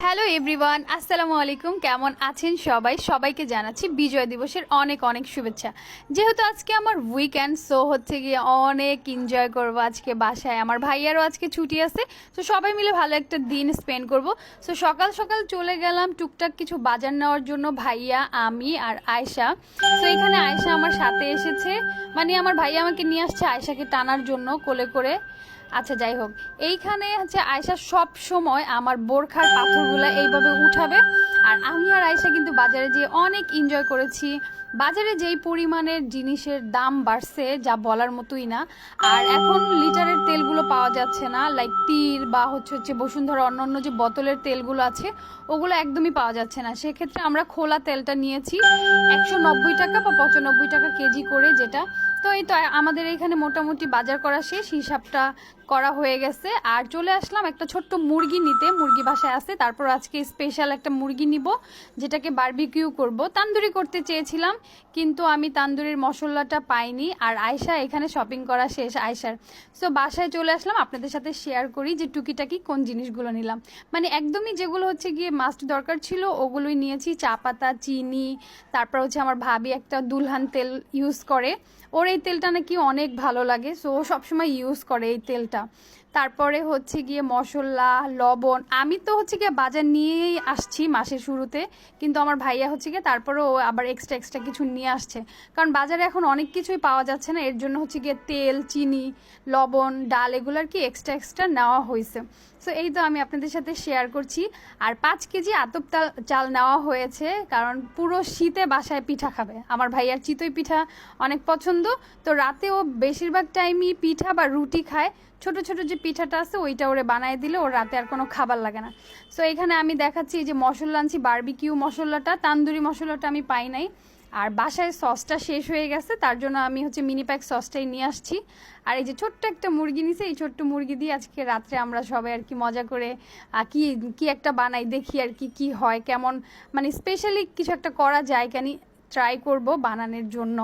Hello everyone, আসসালামু আলাইকুম। কেমন আছেন সবাই? সবাইকে জানাচ্ছি বিজয় দিবসের অনেক অনেক শুভেচ্ছা। যেহেতু আজকে আমার উইকেন্ড, সো হচ্ছে গিয়ে অনেক এনজয় করবো আজকে বাসায়। আমার ভাইয়ারও আজকে ছুটি আছে, তো সবাই মিলে ভালো একটা দিন স্পেন্ড করব। সো সকাল সকাল চলে গেলাম টুকটাক কিছু বাজার নেওয়ার জন্য, ভাইয়া, আমি আর আয়শা। তো এখানে আয়শা আমার সাথে এসেছে, মানে আমার ভাইয়া আমাকে নিয়ে আসছে আয়শাকে টানার জন্য কোলে করে। আচ্ছা, যাই হোক, এইখানে হচ্ছে আয়শা সব সময় আমার বোরখার পাথরগুলো এইভাবে উঠাবে, আর আমি আর আয়শা কিন্তু বাজারে যেয়ে অনেক এনজয় করেছি। বাজারে যেই পরিমাণের জিনিসের দাম বাড়ছে যা বলার মতোই না। আর এখন লিটারের তেলগুলো পাওয়া যাচ্ছে না, লাইক তীর বা হচ্ছে বসুন্ধরা অন্য যে বোতলের তেলগুলো আছে ওগুলো একদমই পাওয়া যাচ্ছে না। সেক্ষেত্রে আমরা খোলা তেলটা নিয়েছি 190 টাকা বা 95 টাকা কেজি করে, যেটা। তো এই তো আমাদের এখানে মোটামুটি বাজার করা শেষ, হিসাবটা করা হয়ে গেছে। আর চলে আসলাম একটা ছোট্ট মুরগি নিতে, মুরগি বাসায় আছে। তারপর আজকে স্পেশাল একটা মুরগি নিব, যেটাকে বারবিকিউ করব। তান্দুরি করতে চেয়েছিলাম, কিন্তু আমি তান্দুরির মশলাটা পাইনি। আর আয়শা এখানে শপিং করা শেষ আয়শার। সো বাসায় চলে আসলাম, আপনাদের সাথে শেয়ার করি যে টুকিটাকি কোন জিনিসগুলো নিলাম। মানে একদমই যেগুলো হচ্ছে গিয়ে মাস্ট দরকার ছিল ওগুলোই নিয়েছি। চা পাতা, চিনি, তারপর হচ্ছে আমার ভাবি একটা দুলহান তেল ইউজ করে, ওর এই তেলটা নাকি অনেক ভালো লাগে, সো ও সবসময় ইউজ করে এই তেলটা। তারপরে হচ্ছে গিয়ে মশলা, লবণ। আমি তো হচ্ছে গিয়ে বাজার নিয়েই আসছি মাসের শুরুতে, কিন্তু আমার ভাইয়া হচ্ছে গিয়ে তারপরে ও আবার এক্সট্রা কিছু নিয়ে আসছে, কারণ বাজারে এখন অনেক কিছুই পাওয়া যাচ্ছে না। এর জন্য হচ্ছে গিয়ে তেল, চিনি, লবণ, ডাল এগুলোর কি এক্সট্রা নেওয়া হয়েছে। সো এই তো আমি আপনাদের সাথে শেয়ার করছি। আর 5 কেজি আতপ চাল নেওয়া হয়েছে, কারণ পুরো শীতে বাসায় পিঠা খাবে। আমার ভাইয়ার চিতই পিঠা অনেক পছন্দ, তো রাতে ও বেশিরভাগ টাইমই পিঠা বা রুটি খায়। ছোট ছোট যে পিঠাটা আছে ওইটা ওরে বানিয়ে দিলে ওর রাতে আর কোনো খাবার লাগে না। সো এখানে আমি দেখাচ্ছি যে মশলা আনছি, বারবিকিউ মশলাটা, তান্দুরি মশলাটা আমি পাই নাই। আর বাসায় সসটা শেষ হয়ে গেছে, তার জন্য আমি হচ্ছে মিনি প্যাক সসটাই নিয়ে আসছি। আর এই যে ছোট্ট একটা মুরগি নিছে, এই ছোট্ট মুরগি দিয়ে আজকে রাত্রে আমরা সবাই আর কি মজা করে কি কি একটা বানাই, দেখি আর কি কি হয়, কেমন মানে স্পেশালি কিছু একটা করা যায় কেন, ট্রাই করব বানানোর জন্য।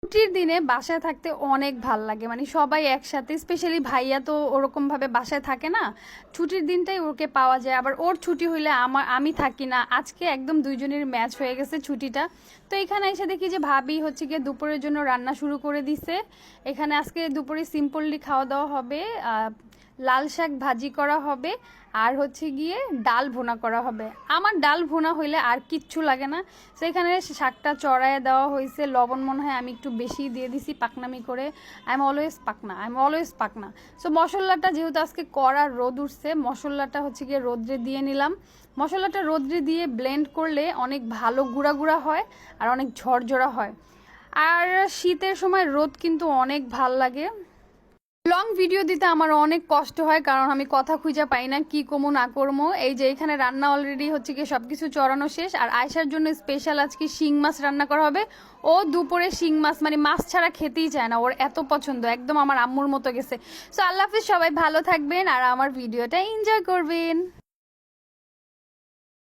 ছুটির দিনে বাসায় থাকতে অনেক ভাল লাগে, মানে সবাই একসাথে। স্পেশালি ভাইয়া তো ওরকমভাবে বাসায় থাকে না, ছুটির দিনটাই ওকে পাওয়া যায়। আবার ওর ছুটি হইলে আমি থাকি না। আজকে একদম দুইজনের ম্যাচ হয়ে গেছে ছুটিটা। তো এখানে এসে দেখি যে ভাবি হচ্ছে গিয়ে দুপুরের জন্য রান্না শুরু করে দিছে। এখানে আজকে দুপুরে সিম্পলি খাওয়া দাওয়া হবে, লাল শাক ভাজি করা হবে, আর হচ্ছে গিয়ে ডাল ভুনা করা হবে। আমার ডাল ভুনা হইলে আর কিচ্ছু লাগে না। সেখানে শাকটা চড়াইয়ে দেওয়া হয়েছে, লবণ মনে হয় আমি একটু বেশি দিয়ে দিছি পাকনামি করে। আই এম অলওয়েজ পাকনা। সো মশলাটা যেহেতু আজকে কড়া রোদ উঠছে, মশলাটা হচ্ছে গিয়ে রোদ্রে দিয়ে নিলাম। মশলাটা রোদ্রে দিয়ে ব্লেন্ড করলে অনেক ভালো গুঁড়া গুঁড়া হয় আর অনেক ঝরঝরা হয়। আর শীতের সময় রোদ কিন্তু অনেক ভাল লাগে। লং ভিডিও দিতে আমার অনেক কষ্ট হয়, কারণ আমি কথা খুঁজে পাই না কি কমো না করবো। এই যে এখানে রান্না অলরেডি হচ্ছে কি সবকিছু চড়ানো শেষ। আর আয়শার জন্য স্পেশাল আজকে শিং মাছ রান্না করা হবে। ও দুপুরে শিং মাছ, মানে মাছ ছাড়া খেতেই চায় না, ওর এত পছন্দ, একদম আমার আম্মুর মতো গেছে। সো আল্লাহ হাফিজ, সবাই ভালো থাকবেন আর আমার ভিডিওটা এনজয় করবেন।